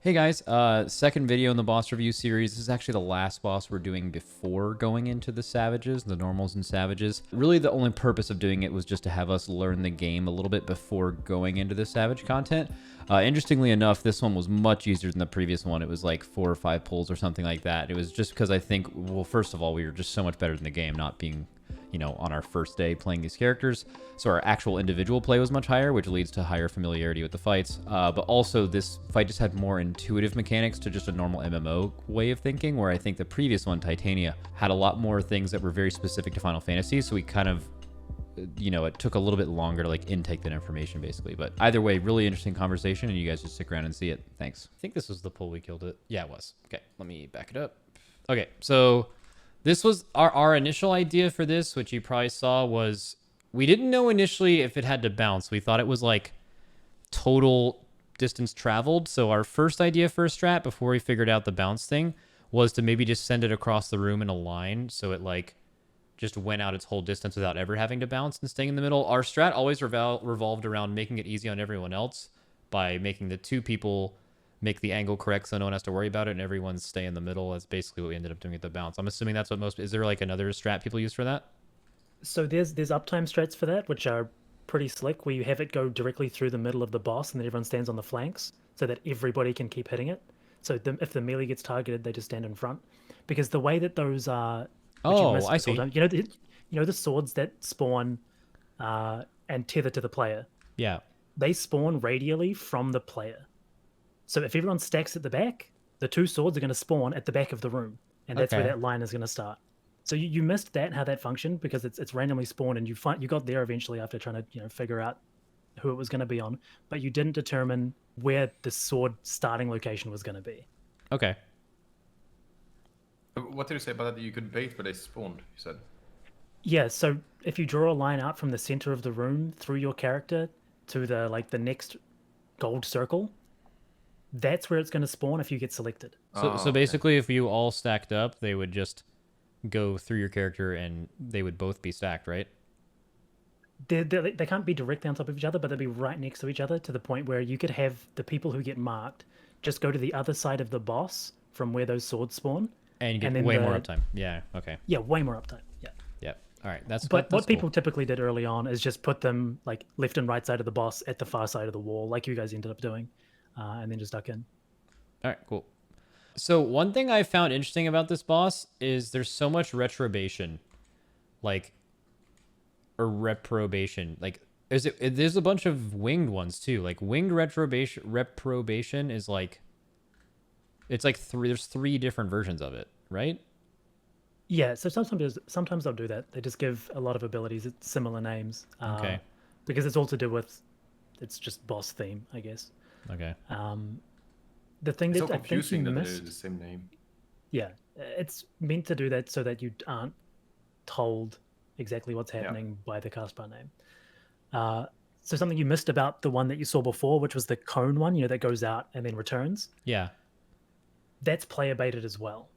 Hey guys, second video in the boss review series. This is actually the last boss we're doing before going into the Savages, the Normals and Savages. Really the only purpose of doing it was just to have us learn the game a little bit before going into the Savage content. Interestingly enough, this one was much easier than the previous one. It was like 4 or 5 pulls or something like that. It was just because I think, well, first of all, we were just so much better than the game, not being, you know, on our first day playing these characters. So our actual individual play was much higher, which leads to higher familiarity with the fights. But also this fight just had more intuitive mechanics to just a normal MMO way of thinking, where I think the previous one, Titania, had a lot more things that were very specific to Final Fantasy. So we kind of, you know, it took a little bit longer to like intake that information basically. But either way, really interesting conversation, and you guys just stick around and see it. Thanks. I think this was the pull we killed it. Yeah, it was. Okay, let me back it up. Okay, so this was our initial idea for this, which you probably saw, was we didn't know initially if it had to bounce. We thought it was like total distance traveled. So our first idea for a strat before we figured out the bounce thing was to maybe just send it across the room in a line. So it like just went out its whole distance without ever having to bounce and staying in the middle. Our strat always revolved around making it easy on everyone else by making the 2 people make the angle correct so no one has to worry about it and everyone stay in the middle. That's basically what we ended up doing at the bounce. I'm assuming that's what most... Is there like another strat people use for that? So there's uptime strats for that, which are pretty slick, where you have it go directly through the middle of the boss and then everyone stands on the flanks so that everybody can keep hitting it. So if the melee gets targeted, they just stand in front. Because the way that those are... Oh, I see. You know the swords that spawn and tether to the player? Yeah. They spawn radially from the player. So if everyone stacks at the back, the 2 swords are going to spawn at the back of the room. And that's where that line is going to start. So you missed that, how that functioned, because it's randomly spawned, and you got there eventually after trying to figure out who it was going to be on, but you didn't determine where the sword starting location was going to be. Okay. What did you say about that? You could bait where they spawned, you said? Yeah, so if you draw a line out from the center of the room through your character to the next gold circle, that's where it's going to spawn if you get selected. So basically, if you all stacked up, they would just go through your character and they would both be stacked, right? They can't be directly on top of each other, but they'll be right next to each other, to the point where you could have the people who get marked just go to the other side of the boss from where those swords spawn. And you get way more uptime. Yeah, okay. Yeah, way more uptime. Yeah. Yeah. All right. That's But what cool. people typically did early on is just put them like left and right side of the boss at the far side of the wall, like you guys ended up doing, and then just duck in. All right, cool. So one thing I found interesting about this boss is there's so much reprobation, like, or reprobation. Like, there's a bunch of winged ones too. Like winged reprobation is like, it's like there's 3 different versions of it, right? Yeah, so sometimes they'll do that. They just give a lot of abilities similar names. Okay. Because it's all to do with, it's just boss theme, I guess. Okay. The thing It's that so I think confusing you that missed, they're the same name. yeah, it's meant to do that so that you aren't told exactly what's happening by the castbar name. So something you missed about the one that you saw before, which was the cone one, that goes out and then returns. Yeah. That's player baited as well.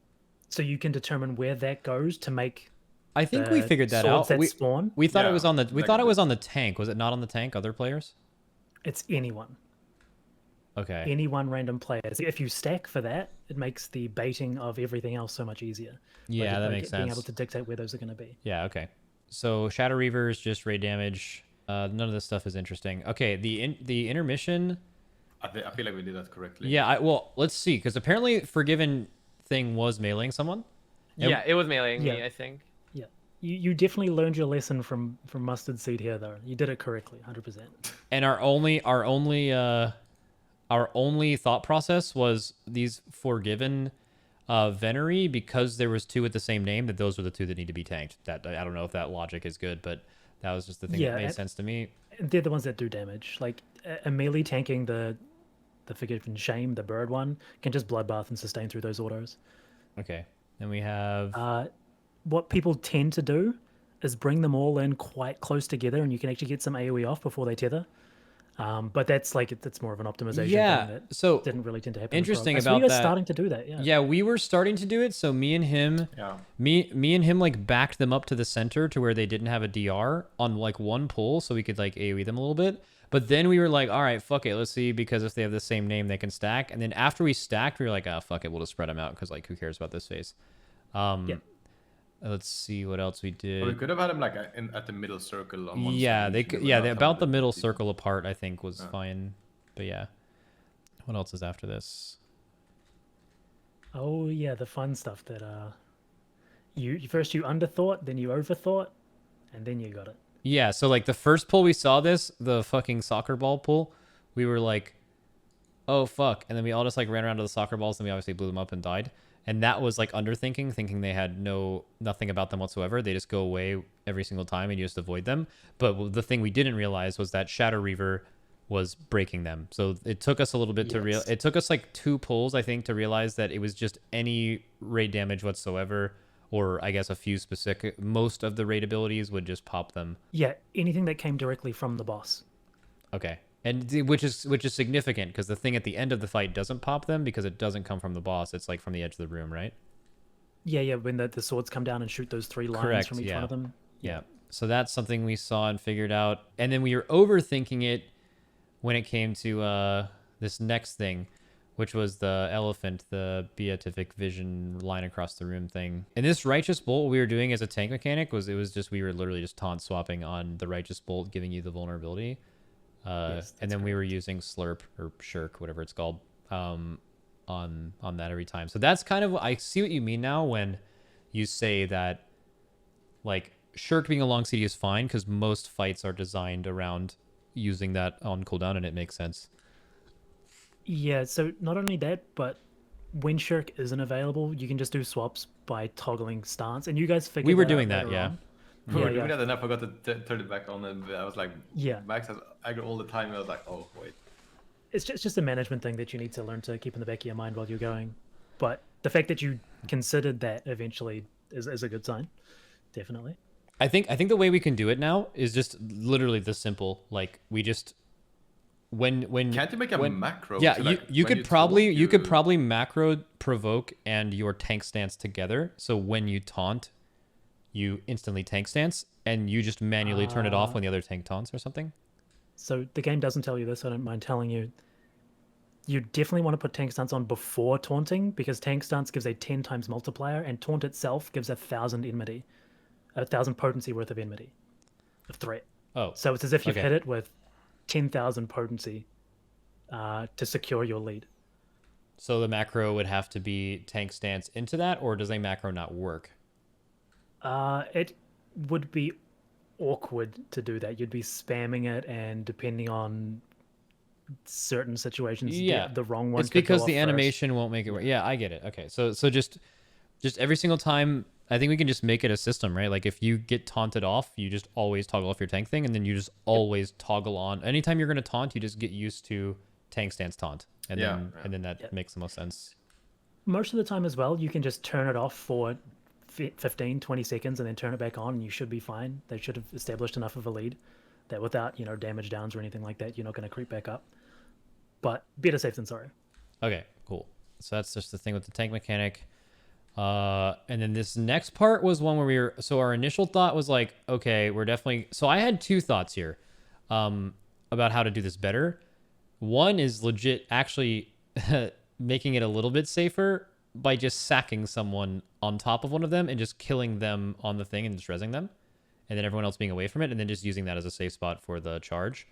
So you can determine where that goes to make. I think we figured that out. That spawn. We thought it was on the. We thought it was on the tank. Was it not on the tank? Other players? It's anyone. Okay. Any one random player. So if you stack for that, it makes the baiting of everything else so much easier. Yeah, that makes sense. Being able to dictate where those are going to be. Yeah. Okay. So Shadow Reavers, just raid damage. None of this stuff is interesting. Okay. The intermission. I feel like we did that correctly. Yeah. Well, let's see, because apparently Forgiven thing was meleeing someone. Yeah, it was meleeing me, I think. Yeah, you definitely learned your lesson from Mustard Seed here, though. You did it correctly, 100%. And our only thought process was these Forgiven Venery, because there was 2 with the same name, that those were the 2 that need to be tanked. That I don't know if that logic is good, but that was just the thing that made sense to me. They're the ones that do damage. Like a melee tanking the Forgiven Shame, the bird one, can just bloodbath and sustain through those autos. Okay. Then we have... what people tend to do is bring them all in quite close together, and you can actually get some AoE off before they tether. But that's like, it's more of an optimization thing that so didn't really tend to happen. Interesting about about you guys that. starting to do that, yeah. Yeah, we were starting to do it. So me and him, me and him like backed them up to the center to where they didn't have a DR on like one pull, so we could like AoE them a little bit. But then we were like, all right, fuck it, let's see, because if they have the same name, they can stack. And then after we stacked, we were like, oh, fuck it, we'll just spread them out because like who cares about this face? Let's see what else we did. Well, we could have had them like at the middle circle on one Yeah, side. they could. Yeah, about the middle circle apart, I think, was fine. But yeah, what else is after this? Oh yeah, the fun stuff that you first you underthought, then you overthought, and then you got it. Yeah, so like the first pull we saw this, the fucking soccer ball pull, we were like, oh fuck, and then we all just like ran around to the soccer balls, and we obviously blew them up and died. And that was like underthinking, thinking they had nothing about them whatsoever. They just go away every single time and you just avoid them. But the thing we didn't realize was that Shadow Reaver was breaking them. So it took us a little bit to it took us like 2 pulls, I think, to realize that it was just any raid damage whatsoever, or I guess a few specific, most of the raid abilities would just pop them. Yeah, anything that came directly from the boss. Okay. And which is significant because the thing at the end of the fight doesn't pop them because it doesn't come from the boss. It's like from the edge of the room, right? Yeah, when the swords come down and shoot those 3 lines from each one of them. Yeah. So that's something we saw and figured out. And then we were overthinking it when it came to this next thing, which was the elephant, the beatific vision line across the room thing. And this righteous bolt, what we were doing as a tank mechanic we were literally just taunt swapping on the righteous bolt, giving you the vulnerability. And then we were using slurp or shirk, whatever it's called, on that every time. So that's kind of, I see what you mean now when you say that like shirk being a long CD is fine because most fights are designed around using that on cooldown, and it makes sense. Yeah, so not only that, but when shirk isn't available, you can just do swaps by toggling stance, and you guys figured we were that doing out that, later yeah. on. We were doing that, and I forgot to turn it back on, and I was like, Yeah. Max has aggro all the time, and I was like, oh wait. It's just a management thing that you need to learn to keep in the back of your mind while you're going. But the fact that you considered that eventually is a good sign, definitely. I think the way we can do it now is just literally this simple. Like we just when can't you make a macro? Yeah, to, like, you when could probably macro provoke and your tank stance together. So when you taunt, you instantly tank stance, and you just manually turn it off when the other tank taunts or something. So the game doesn't tell you this. I don't mind telling you. You definitely want to put tank stance on before taunting because tank stance gives a 10 times multiplier, and taunt itself gives 1,000 enmity, 1,000 potency worth of enmity, of threat. Oh, so it's as if you've hit it with 10,000 potency to secure your lead. So the macro would have to be tank stance into that, or does a macro not work? It would be awkward to do that. You'd be spamming it, and depending on certain situations, the wrong one. It's because the animation won't make it work. Yeah, I get it. Okay, so just every single time, I think we can just make it a system, right? Like if you get taunted off, you just always toggle off your tank thing, and then you just always toggle on. Anytime you're going to taunt, you just get used to tank stance taunt, and then that makes the most sense. Most of the time as well, you can just turn it off for 15, 20 seconds and then turn it back on, and you should be fine. They should have established enough of a lead that without, damage downs or anything like that, you're not going to creep back up. But better safe than sorry. Okay, cool. So that's just the thing with the tank mechanic. And then this next part was one where our initial thought was like, okay, we're definitely, so I had 2 thoughts here, about how to do this better. One is legit actually making it a little bit safer by just sacking someone on top of one of them and just killing them on the thing and just rezzing them, and then everyone else being away from it, and then just using that as a safe spot for the charge.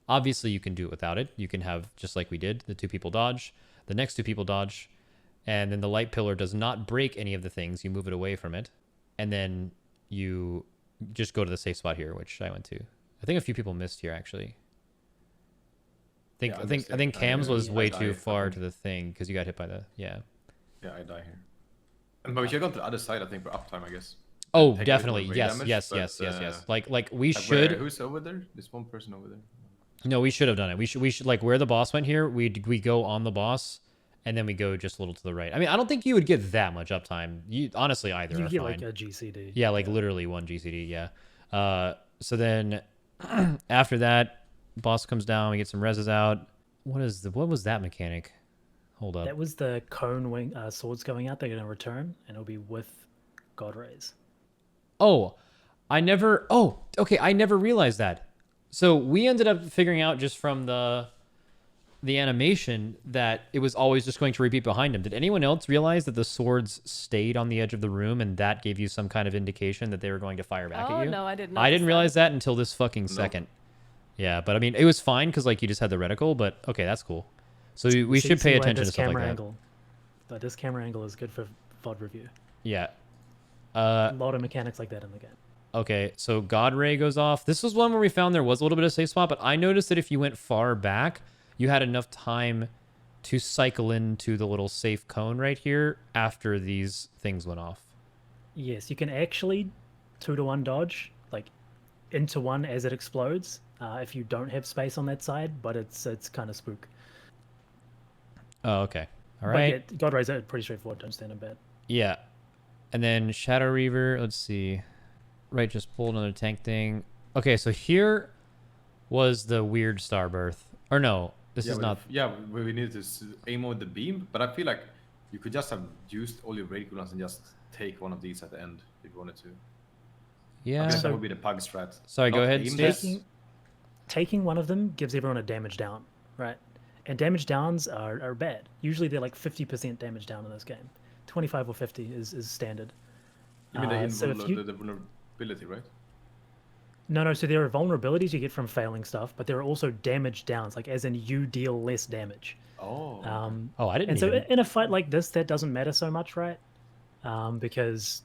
Obviously, you can do it without it. You can have, just like we did, the 2 people dodge, the next 2 people dodge, and then the light pillar does not break any of the things. You move it away from it, and then you just go to the safe spot here, which I went to. I think a few people missed here, actually. I think Cam's was way too far to the thing because you got hit by the Yeah, I die here. But we should go to the other side, I think, for uptime, I guess. Oh, definitely. Yes. Like we should. Who's over there? There's one person over there. No, we should have done it. We should like where the boss went here. We go on the boss, and then we go just a little to the right. I mean, I don't think you would get that much uptime. You honestly either. You get fine. like a GCD. Yeah, like literally 1 GCD. Yeah. So then after that, boss comes down. We get some reses out. What was that mechanic? Hold up. That was the cone wing swords going out. They're going to return, and it'll be with God Rays. Oh, I never realized that. So we ended up figuring out just from the animation that it was always just going to repeat behind him. Did anyone else realize that the swords stayed on the edge of the room and that gave you some kind of indication that they were going to fire back at you? No, I didn't. I didn't realize that until this fucking second. Yeah, but I mean, it was fine because like you just had the reticle, but okay, that's cool. So we should pay attention to stuff like that. But this camera angle is good for VOD review. Yeah. A lot of mechanics like that in the game. Okay, so God Ray goes off. This was one where we found there was a little bit of safe spot, but I noticed that if you went far back, you had enough time to cycle into the little safe cone right here after these things went off. Yes, you can actually 2-to-1 dodge, like into one as it explodes, if you don't have space on that side, but it's kind of spook. Oh, okay. All right. But yeah, God Ray's pretty straightforward, don't stand in bad. Yeah. And then Shadow Reaver, let's see. Right, just pulled another tank thing. Okay, so here was the weird Starbirth. Or no, this is not... Yeah, we needed to aim with the beam, but I feel like you could just have used all your raid cooldowns and just take one of these at the end if you wanted to. Yeah. I guess that would be the pug strat. Sorry, go ahead, Steve. Taking one of them gives everyone a damage down, right? And damage downs are bad. Usually they're like 50% damage down in this game. 25 or 50 is standard. You mean the vulnerability, right? No, so there are vulnerabilities you get from failing stuff, but there are also damage downs, like as in you deal less damage. Oh. I didn't. And so in a fight like this, that doesn't matter so much, right? Because,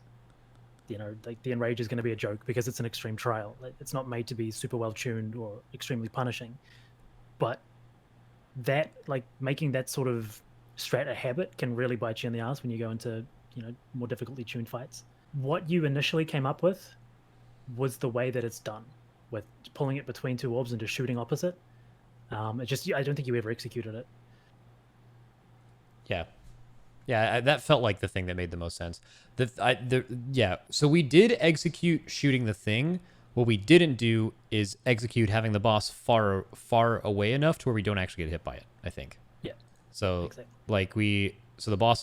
you know, like the enrage is going to be a joke because it's an extreme trial. It's not made to be super well tuned or extremely punishing. But that, like, making that sort of strat a habit can really bite you in the ass when you go into, you know, more difficultly tuned fights. What you initially came up with was the way that it's done, with pulling it between two orbs and just shooting opposite. I don't think you ever executed it. Yeah, that felt like the thing that made the most sense. So we did execute shooting the thing. What we didn't do is execute having the boss far away enough to where we don't actually get hit by it, I think. Yeah. So exactly. The boss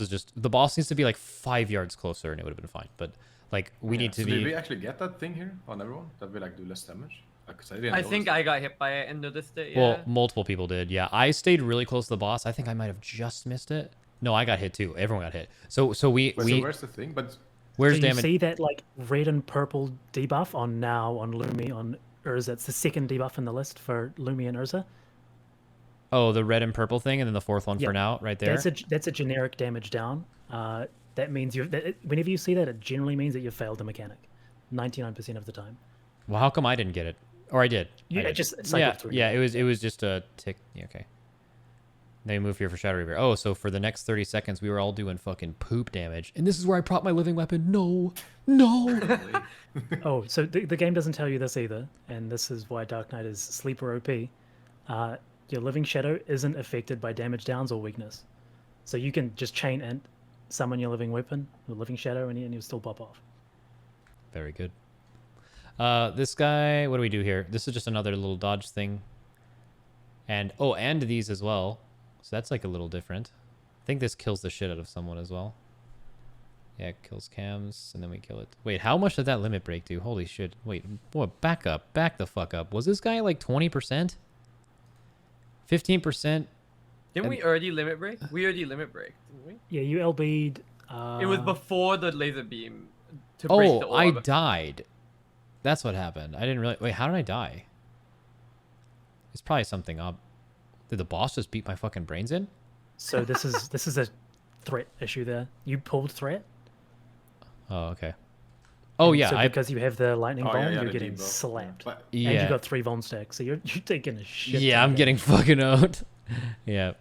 needs to be like 5 yards closer and it would have been fine. But like we need to be. Did we actually get that thing here on everyone? That we like do less damage? I think I got hit by it and noticed it. Yeah. Well, multiple people did. Yeah, I stayed really close to the boss. I think I might have just missed it. No, I got hit too. Everyone got hit. So where's the thing? But where's so damage? You see that like red and purple debuff on Lumi, on Urza. It's the second debuff in the list for Lumi and Urza. Oh, the red and purple thing, and then the fourth one for now, right there. That's a generic damage down. That means whenever you see that, it generally means that you failed the mechanic, 99% of the time. Well, how come I didn't get it? Or I did. It just cycled through. Yeah, it was just a tick. Yeah, okay. Then we move here for Shadow Reaver. Oh, so for the next 30 seconds, we were all doing fucking poop damage. And this is where I prop my living weapon. No. Oh, so the game doesn't tell you this either. And this is why Dark Knight is sleeper OP. Your living shadow isn't affected by damage downs or weakness. So you can just chain int, summon your living weapon, your living shadow, and you'll still pop off. Very good. This guy, what do we do here? This is just another little dodge thing. And these as well. So that's like a little different. I think this kills the shit out of someone as well. Yeah, it kills cams, and then we kill it. Wait, how much did that limit break do? Holy shit. Wait, what? Back up. Back the fuck up. Was this guy like 20%? 15%? Didn't we already limit break? We already limit break, didn't we? Yeah, you LB'd... It was before the laser beam to break the orb. I died. That's what happened. I didn't really... Wait, how did I die? It's probably something up. Did the boss just beat my fucking brains in? So this is a threat issue there. You pulled threat. Oh, okay. Oh, yeah. So because you have the lightning bomb, you're getting debuff. slapped. Yeah. And you got 3 Von stacks, so you're taking a shit. Yeah, I'm getting fucking out. Yeah.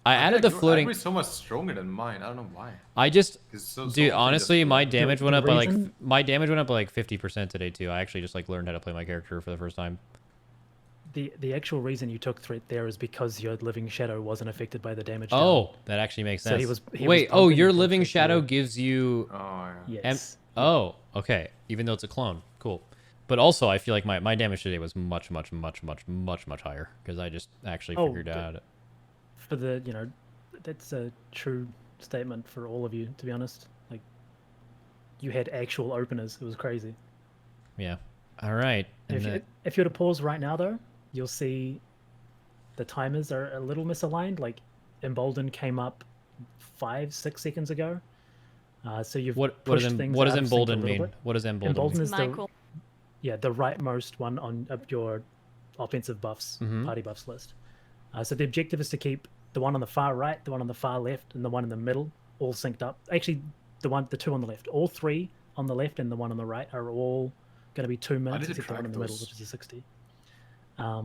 I added the floating... You're so much stronger than mine. I don't know why. I just... So dude, honestly, my damage went up by like... reason- My damage went up by like 50% today, too. I actually just like learned how to play my character for the first time. The actual reason you took threat there is because your living shadow wasn't affected by the damage. Oh, that actually makes sense. So he was Wait, pumping your and living pumping shadow through. gives you... Oh, yeah. Yes. Oh, okay. Even though it's a clone. Cool. But also, I feel like my damage today was much higher because I just actually figured out. For the, you know, that's a true statement for all of you, to be honest. Like, you had actual openers. It was crazy. Yeah. All right. If you were to pause right now, though, you'll see the timers are a little misaligned. Like, Embolden came up 5-6 seconds ago. So you've pushed things what does out of sync a embolden little mean? bit. What does embolden Embolden mean? is Michael. the rightmost one on your offensive buffs, party buffs list. So the objective is to keep the one on the far right, the one on the far left, and the one in the middle all synced up. Actually, the two on the left, all three on the left and the one on the right are all going to be 2 minutes, except the one in the middle, which is a 60. It's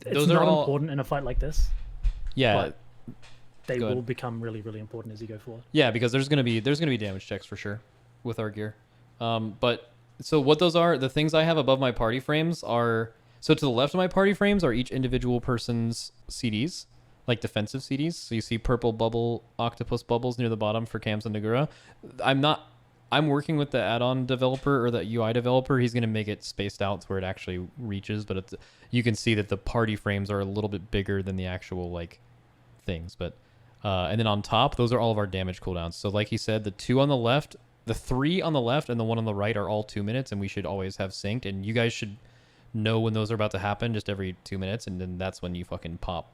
Those are not all important in a fight like this. Yeah. But they will become really, really important as you go forward. Yeah, because there's gonna be damage checks for sure with our gear. But so what those are, the things I have above my party frames are, so to the left of my party frames are each individual person's CDs, like defensive CDs. So you see purple bubble, octopus bubbles near the bottom for Cams and Nagura. I'm working with the add-on developer or the UI developer. He's going to make it spaced out to where it actually reaches, but you can see that the party frames are a little bit bigger than the actual like things. But and then on top, those are all of our damage cooldowns. So like he said, the 2 on the left, the 3 on the left, and the 1 on the right are all 2 minutes, and we should always have synced. And you guys should know when those are about to happen, just every 2 minutes, and then that's when you fucking pop.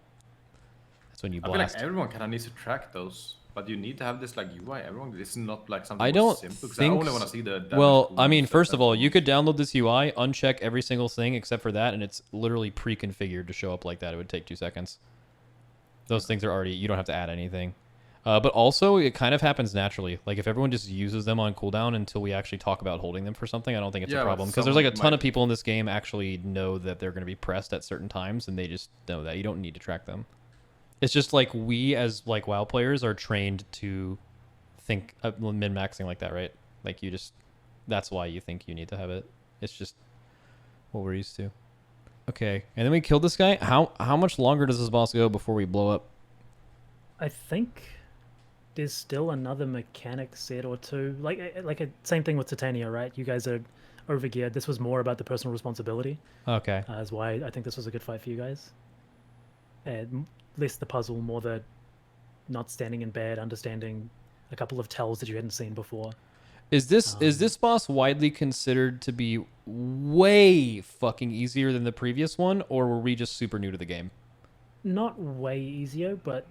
That's when you blast. I feel like everyone kind of needs to track those. But you need to have this like UI. Everyone, this is not like something I don't simple. think. I only want to see the. Well, I mean, first of all, you could download this UI, uncheck every single thing except for that, and it's literally pre-configured to show up like that. It would take 2 seconds. Those things are already. You don't have to add anything. But also, it kind of happens naturally. Like if everyone just uses them on cooldown until we actually talk about holding them for something, I don't think it's a problem because there's like a ton of people in this game actually know that they're going to be pressed at certain times, and they just know that you don't need to track them. It's just like we as like WoW players are trained to think min-maxing like that, right? Like you just, that's why you think you need to have it. It's just what we're used to. Okay, and then we killed this guy. How much longer does this boss go before we blow up? I think there's still another mechanic set or two. Same thing with Titania, right? You guys are overgeared. This was more about the personal responsibility. Okay. That's why I think this was a good fight for you guys. And less the puzzle, more the not standing in bad, understanding a couple of tells that you hadn't seen before. Is this boss widely considered to be way fucking easier than the previous one, or were we just super new to the game? Not way easier, but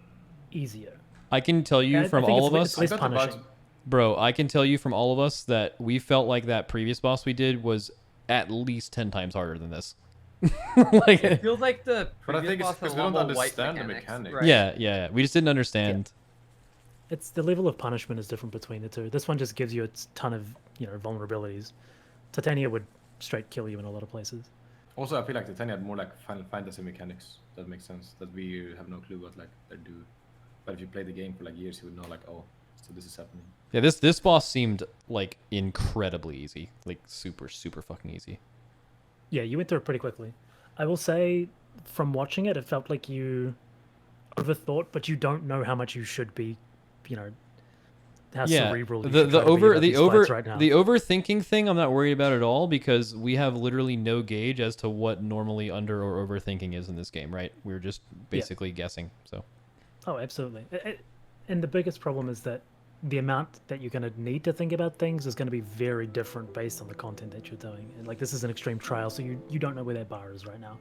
easier. I can tell you from all of us, less punishing. Bro, I can tell you from all of us that we felt like that previous boss we did was at least 10 times harder than this. Like, it feels like the but I think it's because we don't understand the mechanics. Right? Yeah. We just didn't understand. Yeah. It's the level of punishment is different between the two. This one just gives you a ton of vulnerabilities. Titania would straight kill you in a lot of places. Also, I feel like Titania had more like Final Fantasy mechanics. That makes sense. That we have no clue what like they do. But if you play the game for like years, you would know like, oh, so this is happening. Yeah, this boss seemed like incredibly easy, like super fucking easy. Yeah, you went through it pretty quickly. I will say, from watching it, it felt like you overthought, but you don't know how much you should be, how cerebral you should try to be about these fights right now. The overthinking thing I'm not worried about at all because we have literally no gauge as to what normally under or overthinking is in this game, right? We're just basically guessing. So. Oh, absolutely. And the biggest problem is that the amount that you're going to need to think about things is going to be very different based on the content that you're doing. And like this is an extreme trial, so you don't know where that bar is right now.